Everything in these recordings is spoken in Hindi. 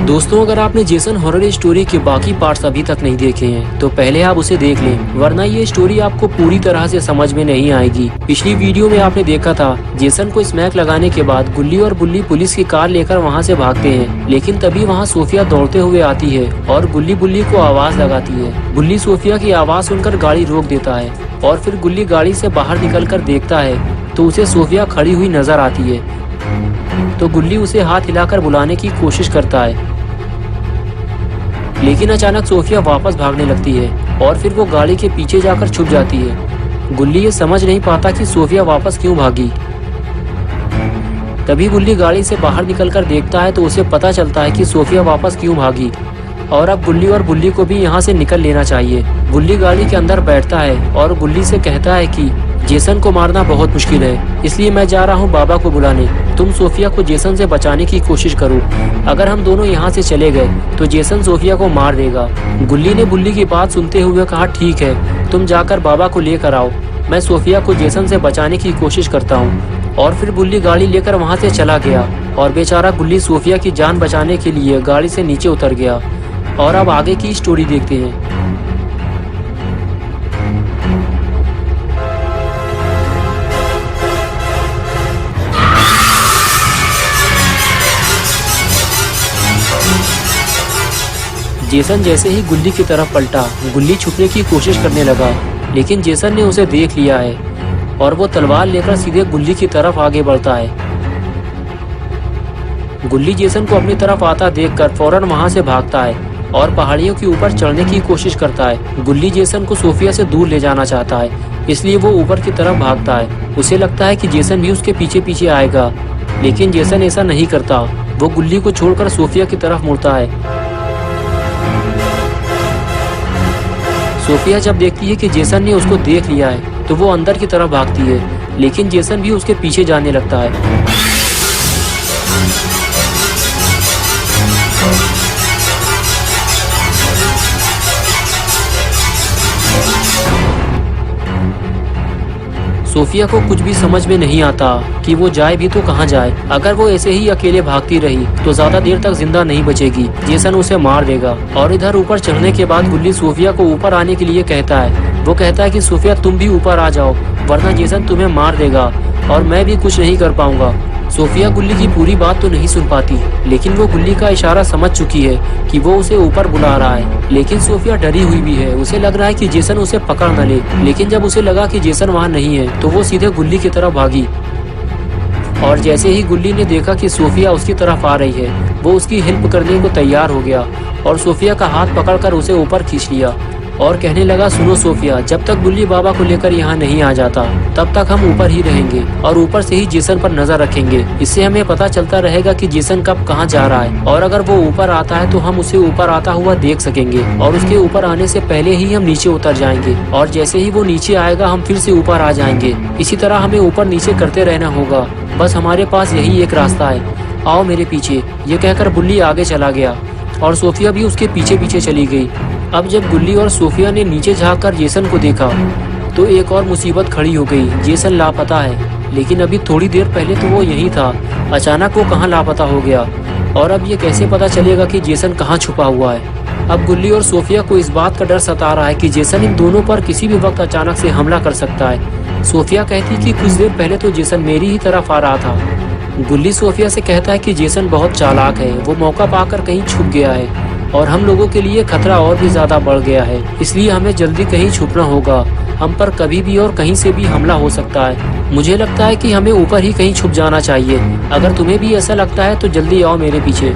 दोस्तों, अगर आपने जेसन हॉरर स्टोरी के बाकी पार्ट्स अभी तक नहीं देखे हैं तो पहले आप उसे देख लें, वरना ये स्टोरी आपको पूरी तरह से समझ में नहीं आएगी। पिछली वीडियो में आपने देखा था जेसन को स्मैक लगाने के बाद गुल्ली और बुल्ली पुलिस की कार लेकर वहाँ से भागते हैं, लेकिन तभी वहाँ सोफिया दौड़ते हुए आती है और गुल्ली बुल्ली को आवाज लगाती है। बुल्ली सोफिया की आवाज सुनकर गाड़ी रोक देता है और फिर गुल्ली गाड़ी से बाहर निकल कर देखता है तो उसे सोफिया खड़ी हुई नजर आती है। तो गुल्ली उसे हाथ हिलाकर बुलाने की कोशिश करता है, लेकिन अचानक सोफिया वापस भागने लगती है और फिर वो गाड़ी के पीछे जाकर छुप जाती है। गुल्ली ये समझ नहीं पाता कि सोफिया वापस क्यों भागी। तभी गुल्ली गाड़ी से बाहर निकलकर देखता है तो उसे पता चलता है कि सोफिया वापस क्यों भागी और अब गुल्ली और बुल्ली को भी यहाँ से निकल लेना चाहिए। गुल्ली गाड़ी के अंदर बैठता है और गुल्ली से कहता है कि जेसन को मारना बहुत मुश्किल है, इसलिए मैं जा रहा हूँ बाबा को बुलाने। तुम सोफिया को जेसन से बचाने की कोशिश करो। अगर हम दोनों यहाँ से चले गए तो जेसन सोफिया को मार देगा। गुल्ली ने बुल्ली की बात सुनते हुए कहा, ठीक है, तुम जाकर बाबा को लेकर आओ, मैं सोफिया को जेसन से बचाने की कोशिश करता हूँ। और फिर बुल्ली गाड़ी लेकर वहाँ से चला गया और बेचारा गुल्ली सोफिया की जान बचाने के लिए गाड़ी से नीचे उतर गया। और अब आगे की स्टोरी देखते हैं। जेसन जैसे ही गुल्ली की तरफ पलटा, गुल्ली छुपने की कोशिश करने लगा, लेकिन जेसन ने उसे देख लिया है और वो तलवार लेकर सीधे गुल्ली की तरफ आगे बढ़ता है। गुल्ली जेसन को अपनी तरफ आता देखकर फौरन वहां से भागता है और पहाड़ियों के ऊपर चढ़ने की कोशिश करता है। गुल्ली जेसन को सोफिया से दूर ले जाना चाहता है, इसलिए वो ऊपर की तरफ भागता है। उसे लगता है कि जेसन भी उसके पीछे पीछे आएगा, लेकिन जेसन ऐसा नहीं करता। वो गुल्ली को छोड़कर सोफिया की तरफ मुड़ता है। सोफिया जब देखती है कि जेसन ने उसको देख लिया है तो वो अंदर की तरफ भागती है, लेकिन जेसन भी उसके पीछे जाने लगता है। सोफिया को कुछ भी समझ में नहीं आता कि वो जाए भी तो कहाँ जाए। अगर वो ऐसे ही अकेले भागती रही तो ज्यादा देर तक जिंदा नहीं बचेगी, जेसन उसे मार देगा। और इधर ऊपर चढ़ने के बाद गुल्ली सोफिया को ऊपर आने के लिए कहता है। वो कहता है कि सोफिया तुम भी ऊपर आ जाओ, वरना जेसन तुम्हें मार देगा और मैं भी कुछ नहीं कर पाऊंगा। सोफिया गुल्ली की पूरी बात तो नहीं सुन पाती, लेकिन वो गुल्ली का इशारा समझ चुकी है कि वो उसे ऊपर बुला रहा है। लेकिन सोफिया डरी हुई भी है, उसे लग रहा है कि जेसन उसे पकड़ न ले। लेकिन जब उसे लगा कि जेसन वहाँ नहीं है तो वो सीधे गुल्ली की तरफ भागी। और जैसे ही गुल्ली ने देखा कि सोफिया उसकी तरफ आ रही है, वो उसकी हेल्प करने को तैयार हो गया और सोफिया का हाथ पकड़कर उसे ऊपर खींच लिया और कहने लगा, सुनो सोफिया, जब तक गुल्ली बाबा को लेकर यहाँ नहीं आ जाता तब तक हम ऊपर ही रहेंगे और ऊपर से ही जेसन पर नजर रखेंगे। इससे हमें पता चलता रहेगा कि जेसन कब कहाँ जा रहा है, और अगर वो ऊपर आता है तो हम उसे ऊपर आता हुआ देख सकेंगे और उसके ऊपर आने से पहले ही हम नीचे उतर जाएंगे और जैसे ही वो नीचे आएगा हम फिर से ऊपर आ जाएंगे। इसी तरह हमें ऊपर नीचे करते रहना होगा, बस हमारे पास यही एक रास्ता है, आओ मेरे पीछे। ये कहकर बुल्ली आगे चला गया और सोफिया भी उसके पीछे पीछे चली गई। अब जब गुल्ली और सोफिया ने नीचे झांककर जेसन को देखा तो एक और मुसीबत खड़ी हो गई। जेसन लापता है, लेकिन अभी थोड़ी देर पहले तो वो यहीं था, अचानक वो कहाँ लापता हो गया और अब ये कैसे पता चलेगा कि जेसन कहाँ छुपा हुआ है। अब गुल्ली और सोफिया को इस बात का डर सता रहा है कि जेसन इन दोनों पर किसी भी वक्त अचानक से हमला कर सकता है। सोफिया कहती कि कुछ देर पहले तो जेसन मेरी ही तरफ आ रहा था। गुल्ली सोफिया से कहता है कि जेसन बहुत चालाक है, वो मौका पाकर कहीं छुप गया है और हम लोगों के लिए खतरा और भी ज्यादा बढ़ गया है, इसलिए हमें जल्दी कहीं छुपना होगा। हम पर कभी भी और कहीं से भी हमला हो सकता है। मुझे लगता है कि हमें ऊपर ही कहीं छुप जाना चाहिए। अगर तुम्हें भी ऐसा लगता है तो जल्दी आओ मेरे पीछे।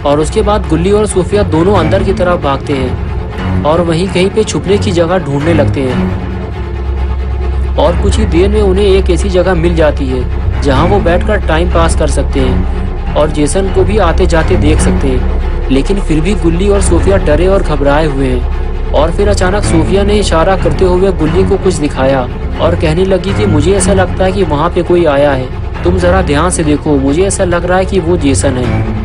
और उसके बाद गुल्ली और सोफिया दोनों अंदर की तरफ भागते हैं और वहीं कहीं पे छुपने की जगह ढूंढने लगते हैं। और कुछ ही देर में उन्हें एक ऐसी जगह मिल जाती है जहाँ वो बैठकर टाइम पास कर सकते हैं और जेसन को भी आते जाते देख सकते हैं। लेकिन फिर भी गुल्ली और सोफिया डरे और घबराए हुए हैं। और फिर अचानक सोफिया ने इशारा करते हुए गुल्ली को कुछ दिखाया और कहने लगी कि मुझे ऐसा लगता है कि वहाँ पे कोई आया है, तुम जरा ध्यान से देखो, मुझे ऐसा लग रहा है कि वो जेसन है।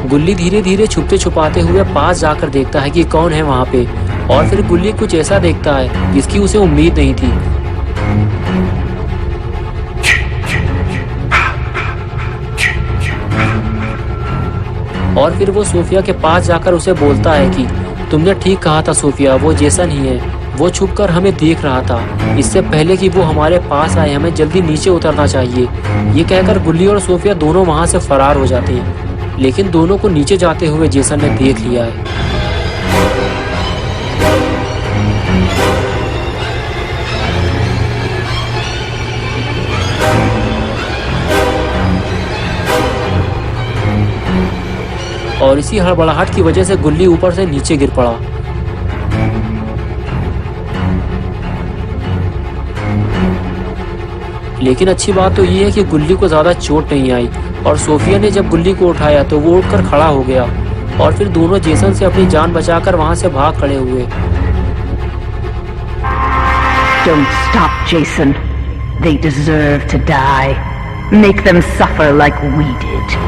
गुल्ली धीरे धीरे छुपते छुपाते हुए पास जाकर देखता है कि कौन है वहाँ पे, और फिर गुल्ली कुछ ऐसा देखता है जिसकी उसे उम्मीद नहीं थी। और फिर वो सोफिया के पास जाकर उसे बोलता है कि तुमने ठीक कहा था सोफिया, वो जेसन ही है। वो छुपकर हमें देख रहा था। इससे पहले कि वो हमारे पास आए हमें जल्दी नीचे उतरना चाहिए। ये कहकर गुल्ली और सोफिया दोनों वहाँ से फरार हो जाते हैं, लेकिन दोनों को नीचे जाते हुए जेसन ने देख लिया है। और इसी हड़बड़ाहट की वजह से गुल्ली ऊपर से नीचे गिर पड़ा। लेकिन अच्छी बात तो ये है कि गुल्ली को ज्यादा चोट नहीं आई और सोफिया ने जब गुल्ली को उठाया तो वो उठकर खड़ा हो गया और फिर दोनों जेसन से अपनी जान बचाकर वहां से भाग खड़े हुए। Don't stop, Jason. They deserve to die. Make them suffer like we did.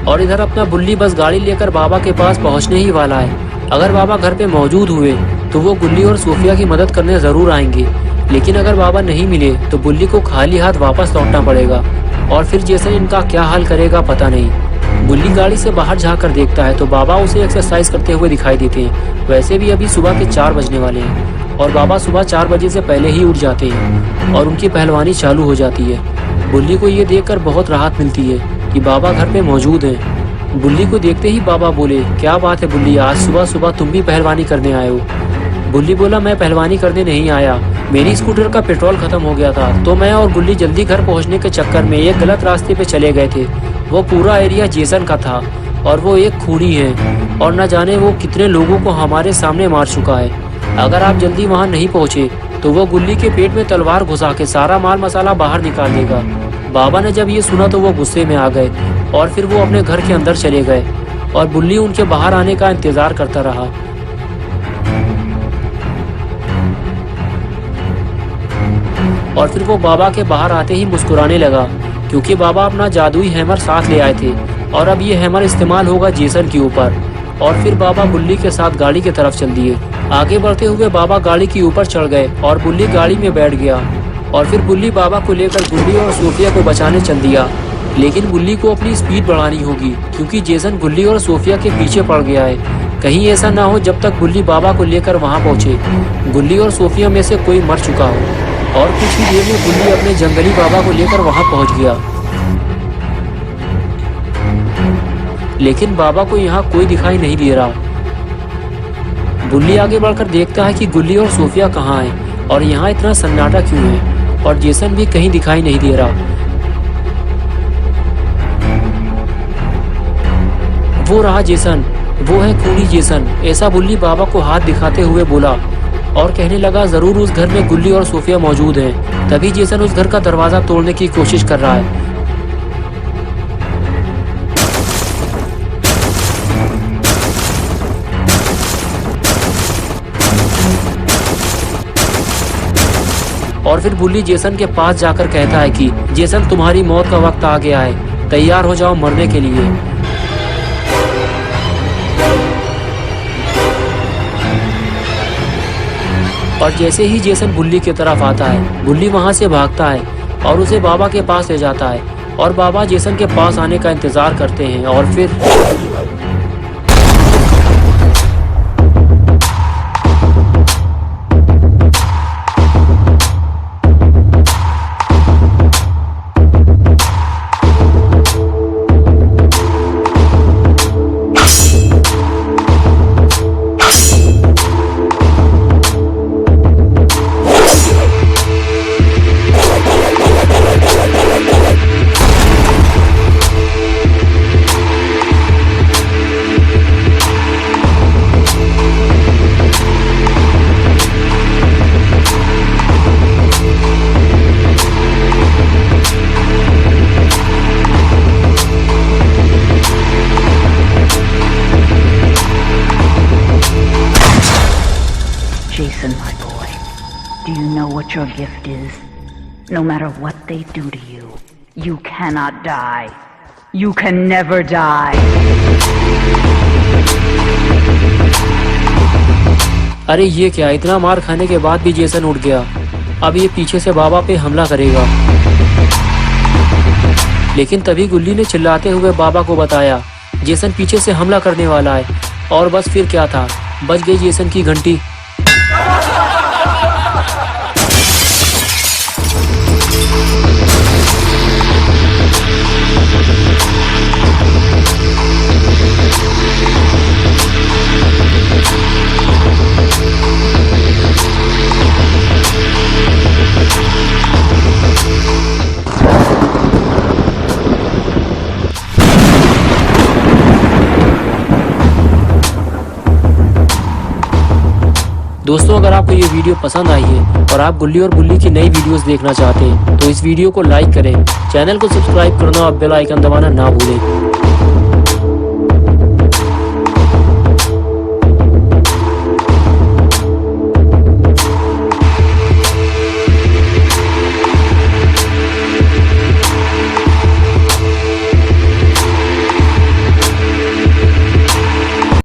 और इधर अपना बुल्ली बस गाड़ी लेकर बाबा के पास पहुंचने ही वाला है। अगर बाबा घर पे मौजूद हुए तो वो गुल्ली और सोफिया की मदद करने जरूर आएंगे, लेकिन अगर बाबा नहीं मिले तो बुल्ली को खाली हाथ वापस लौटना पड़ेगा और फिर जेसन इनका क्या हाल करेगा पता नहीं। बुल्ली गाड़ी से बाहर झाँक देखता है तो बाबा उसे एक्सरसाइज करते हुए दिखाई देते हैं। वैसे भी अभी सुबह के 4 बजने वाले हैं और बाबा सुबह 4 बजे से पहले ही उठ जाते हैं और उनकी पहलवानी चालू हो जाती है। बुल्ली को ये देखकर बहुत राहत मिलती है कि बाबा घर पे मौजूद हैं। बुल्ली को देखते ही बाबा बोले, क्या बात है बुल्ली, आज सुबह सुबह तुम भी पहलवानी करने आए हो? बुल्ली बोला, मैं पहलवानी करने नहीं आया, मेरी स्कूटर का पेट्रोल खत्म हो गया था तो मैं और गुल्ली जल्दी घर पहुंचने के चक्कर में एक गलत रास्ते पे चले गए थे। वो पूरा एरिया जेसन का था और वो एक खूनी है और न जाने वो कितने लोगों को हमारे सामने मार चुका है। अगर आप जल्दी वहाँ नहीं पहुँचे तो वो गुल्ली के पेट में तलवार घुसा के सारा माल मसाला बाहर निकाल देगा। बाबा ने जब ये सुना तो वो गुस्से में आ गए और फिर वो अपने घर के अंदर चले गए और बुल्ली उनके बाहर आने का इंतजार करता रहा। और फिर वो बाबा के बाहर आते ही मुस्कुराने लगा क्योंकि बाबा अपना जादुई हैमर साथ ले आए थे और अब ये हैमर इस्तेमाल होगा जेसन के ऊपर। और फिर बाबा बुल्ली के साथ गाड़ी की तरफ चल दिए। आगे बढ़ते हुए बाबा गाड़ी के ऊपर चढ़ गए और बुल्ली गाड़ी में बैठ गया और फिर बुल्ली बाबा को लेकर गुल्ली और सोफिया को बचाने चल दिया। लेकिन बुल्ली को अपनी स्पीड बढ़ानी होगी क्योंकि जेसन गुल्ली और सोफिया के पीछे पड़ गया है। कहीं ऐसा ना हो जब तक बुल्ली बाबा को लेकर वहां पहुंचे गुल्ली और सोफिया में से कोई मर चुका हो। और कुछ ही देर में बुल्ली अपने जंगली बाबा को लेकर वहां पहुंच गया, लेकिन बाबा को यहाँ कोई दिखाई नहीं दे रहा। बुल्ली आगे बढ़कर देखता है कि गुल्ली और सोफिया कहाँ हैं और यहाँ इतना सन्नाटा क्यों है और जेसन भी कहीं दिखाई नहीं दे रहा। वो रहा जेसन, वो है खूनी जेसन, ऐसा बुल्ली बाबा को हाथ दिखाते हुए बोला और कहने लगा जरूर उस घर में गुल्ली और सोफिया मौजूद हैं। तभी जेसन उस घर का दरवाजा तोड़ने की कोशिश कर रहा है। और फिर बुल्ली जेसन के पास जाकर कहता है कि जेसन तुम्हारी मौत का वक्त आ गया है, तैयार हो जाओ मरने के लिए। और जैसे ही जेसन बुल्ली की तरफ आता है बुल्ली वहां से भागता है और उसे बाबा के पास ले जाता है और बाबा जेसन के पास आने का इंतजार करते हैं। और फिर Jason, my boy, do you know what your gift is? No matter what they do to you, you cannot die. You can never die. अरे ये क्या, इतना मार खाने के बाद भी जेसन उठ गया। अब ये पीछे से बाबा पे हमला करेगा। लेकिन तभी गुल्ली ने चिल्लाते हुए बाबा को बताया जेसन पीछे से हमला करने वाला है। और बस फिर क्या था, बज गई जेसन की घंटी। दोस्तों, अगर आपको ये वीडियो पसंद आई है और आप गुल्ली और बुल्ली की नई वीडियोस देखना चाहते हैं तो इस वीडियो को लाइक करें, चैनल को सब्सक्राइब करना और बेल आइकन दबाना ना भूलें।